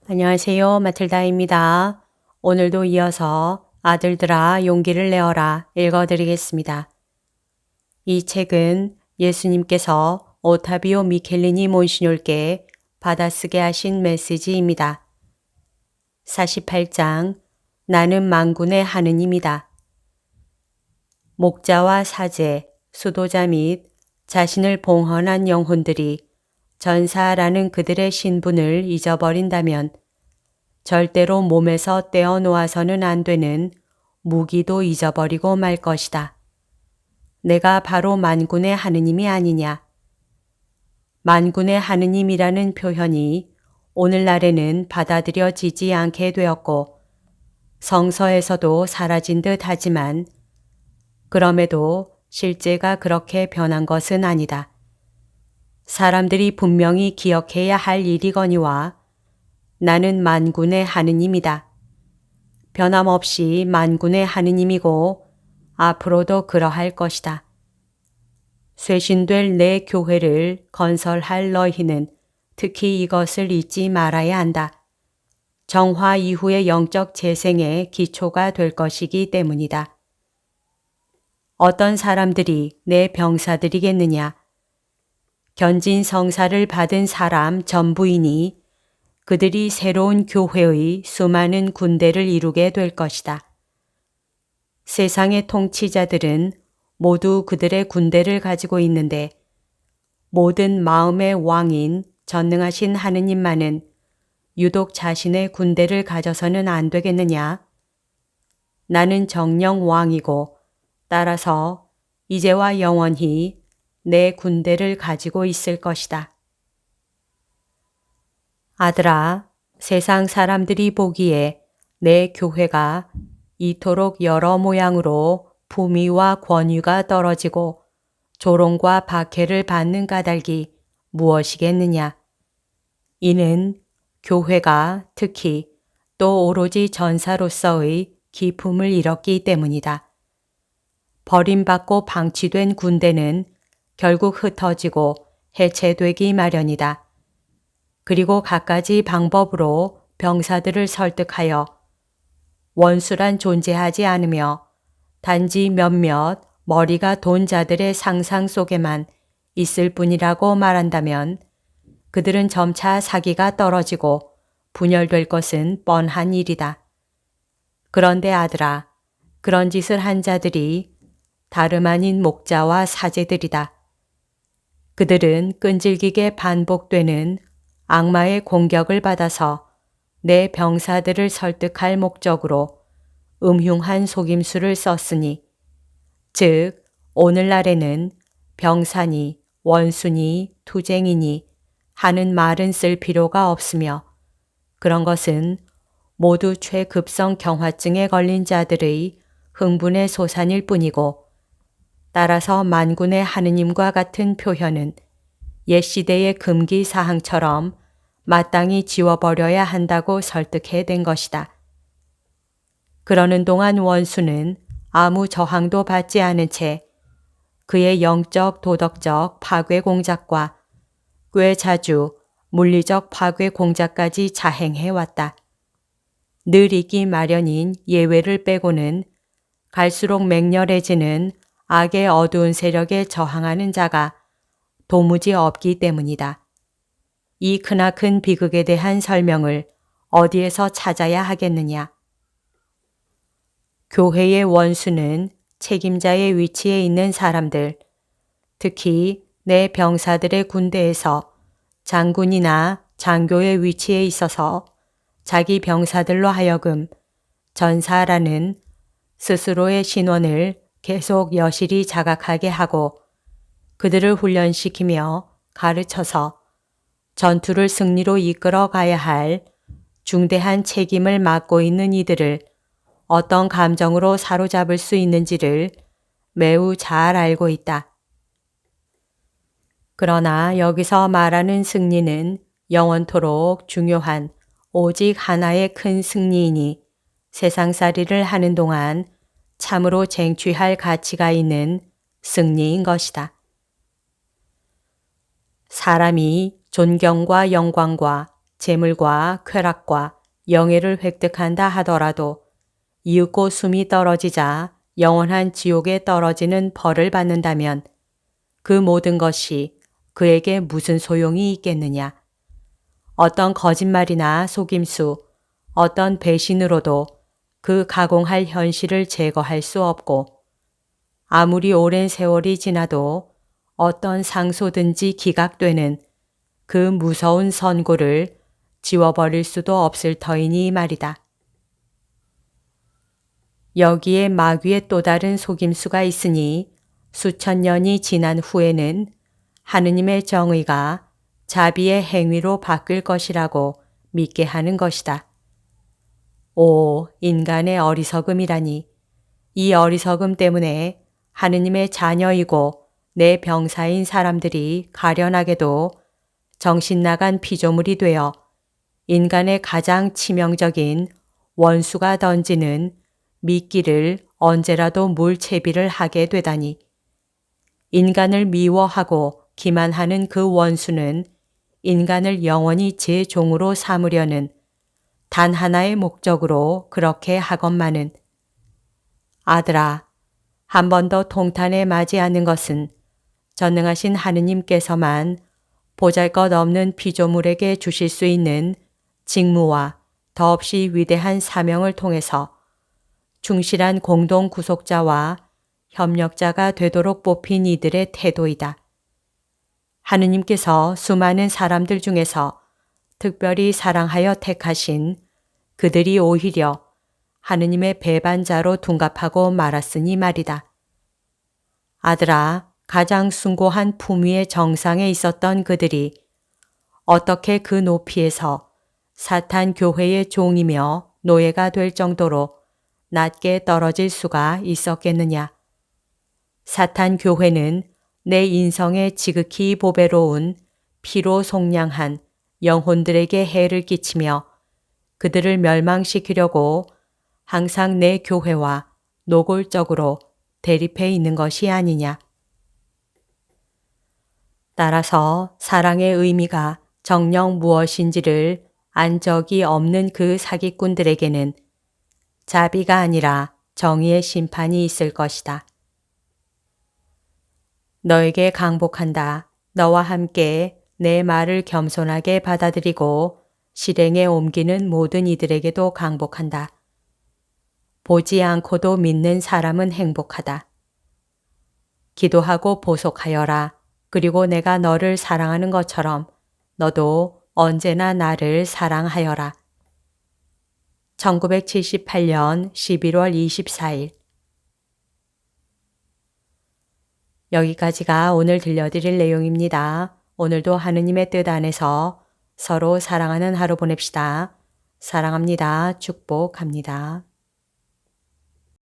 안녕하세요. 마틀다입니다. 오늘도 이어서 아들들아 용기를 내어라 읽어드리겠습니다. 이 책은 예수님께서 오타비오 미켈리니 몬시뇰께 받아쓰게 하신 메시지입니다. 48장 나는 만군의 하느님이다. 목자와 사제, 수도자 및 자신을 봉헌한 영혼들이 전사라는 그들의 신분을 잊어버린다면 절대로 몸에서 떼어놓아서는 안 되는 무기도 잊어버리고 말 것이다. 내가 바로 만군의 하느님이 아니냐. 만군의 하느님이라는 표현이 오늘날에는 받아들여지지 않게 되었고 성서에서도 사라진 듯 하지만 그럼에도 실제가 그렇게 변한 것은 아니다. 사람들이 분명히 기억해야 할 일이거니와 나는 만군의 하느님이다. 변함없이 만군의 하느님이고 앞으로도 그러할 것이다. 쇄신될 내 교회를 건설할 너희는 특히 이것을 잊지 말아야 한다. 정화 이후의 영적 재생의 기초가 될 것이기 때문이다. 어떤 사람들이 내 병사들이겠느냐? 견진 성사를 받은 사람 전부이니 그들이 새로운 교회의 수많은 군대를 이루게 될 것이다. 세상의 통치자들은 모두 그들의 군대를 가지고 있는데 모든 마음의 왕인 전능하신 하느님만은 유독 자신의 군대를 가져서는 안 되겠느냐? 나는 정령 왕이고 따라서 이제와 영원히 내 군대를 가지고 있을 것이다. 아들아, 세상 사람들이 보기에 내 교회가 이토록 여러 모양으로 품위와 권위가 떨어지고 조롱과 박해를 받는 까닭이 무엇이겠느냐? 이는 교회가 특히 또 오로지 전사로서의 기품을 잃었기 때문이다. 버림받고 방치된 군대는 결국 흩어지고 해체되기 마련이다. 그리고 갖가지 방법으로 병사들을 설득하여 원수란 존재하지 않으며 단지 몇몇 머리가 돈 자들의 상상 속에만 있을 뿐이라고 말한다면 그들은 점차 사기가 떨어지고 분열될 것은 뻔한 일이다. 그런데 아들아, 그런 짓을 한 자들이 다름 아닌 목자와 사제들이다. 그들은 끈질기게 반복되는 악마의 공격을 받아서 내 병사들을 설득할 목적으로 음흉한 속임수를 썼으니, 즉 오늘날에는 병사니 원수니 투쟁이니 하는 말은 쓸 필요가 없으며 그런 것은 모두 최급성 경화증에 걸린 자들의 흥분의 소산일 뿐이고 따라서 만군의 하느님과 같은 표현은 옛 시대의 금기 사항처럼 마땅히 지워버려야 한다고 설득해댄 것이다. 그러는 동안 원수는 아무 저항도 받지 않은 채 그의 영적 도덕적 파괴 공작과 꽤 자주 물리적 파괴 공작까지 자행해왔다. 늘 있기 마련인 예외를 빼고는 갈수록 맹렬해지는 악의 어두운 세력에 저항하는 자가 도무지 없기 때문이다. 이 크나큰 비극에 대한 설명을 어디에서 찾아야 하겠느냐? 교회의 원수는 책임자의 위치에 있는 사람들, 특히 내 병사들의 군대에서 장군이나 장교의 위치에 있어서 자기 병사들로 하여금 전사라는 스스로의 신원을 계속 여실히 자각하게 하고 그들을 훈련시키며 가르쳐서 전투를 승리로 이끌어 가야 할 중대한 책임을 맡고 있는 이들을 어떤 감정으로 사로잡을 수 있는지를 매우 잘 알고 있다. 그러나 여기서 말하는 승리는 영원토록 중요한 오직 하나의 큰 승리이니 세상살이를 하는 동안 참으로 쟁취할 가치가 있는 승리인 것이다. 사람이 존경과 영광과 재물과 쾌락과 영예를 획득한다 하더라도 이윽고 숨이 떨어지자 영원한 지옥에 떨어지는 벌을 받는다면 그 모든 것이 그에게 무슨 소용이 있겠느냐. 어떤 거짓말이나 속임수, 어떤 배신으로도 그 가공할 현실을 제거할 수 없고 아무리 오랜 세월이 지나도 어떤 상소든지 기각되는 그 무서운 선고를 지워버릴 수도 없을 터이니 말이다. 여기에 마귀의 또 다른 속임수가 있으니 수천 년이 지난 후에는 하느님의 정의가 자비의 행위로 바뀔 것이라고 믿게 하는 것이다. 오, 인간의 어리석음이라니. 이 어리석음 때문에 하느님의 자녀이고 내 병사인 사람들이 가련하게도 정신 나간 피조물이 되어 인간의 가장 치명적인 원수가 던지는 미끼를 언제라도 물채비를 하게 되다니. 인간을 미워하고 기만하는 그 원수는 인간을 영원히 제 종으로 삼으려는 단 하나의 목적으로 그렇게 하건만은 아들아, 한 번 더 통탄에 맞이 않는 것은 전능하신 하느님께서만 보잘것없는 피조물에게 주실 수 있는 직무와 더없이 위대한 사명을 통해서 충실한 공동 구속자와 협력자가 되도록 뽑힌 이들의 태도이다. 하느님께서 수많은 사람들 중에서 특별히 사랑하여 택하신 그들이 오히려 하느님의 배반자로 둔갑하고 말았으니 말이다. 아들아, 가장 숭고한 품위의 정상에 있었던 그들이 어떻게 그 높이에서 사탄 교회의 종이며 노예가 될 정도로 낮게 떨어질 수가 있었겠느냐. 사탄 교회는 내 인성에 지극히 보배로운 피로 속량한 영혼들에게 해를 끼치며 그들을 멸망시키려고 항상 내 교회와 노골적으로 대립해 있는 것이 아니냐. 따라서 사랑의 의미가 정녕 무엇인지를 안 적이 없는 그 사기꾼들에게는 자비가 아니라 정의의 심판이 있을 것이다. 너에게 강복한다. 너와 함께 내 말을 겸손하게 받아들이고 실행에 옮기는 모든 이들에게도 강복한다. 보지 않고도 믿는 사람은 행복하다. 기도하고 보속하여라. 그리고 내가 너를 사랑하는 것처럼 너도 언제나 나를 사랑하여라. 1978년 11월 24일. 여기까지가 오늘 들려드릴 내용입니다. 오늘도 하느님의 뜻 안에서 서로 사랑하는 하루 보냅시다. 사랑합니다. 축복합니다.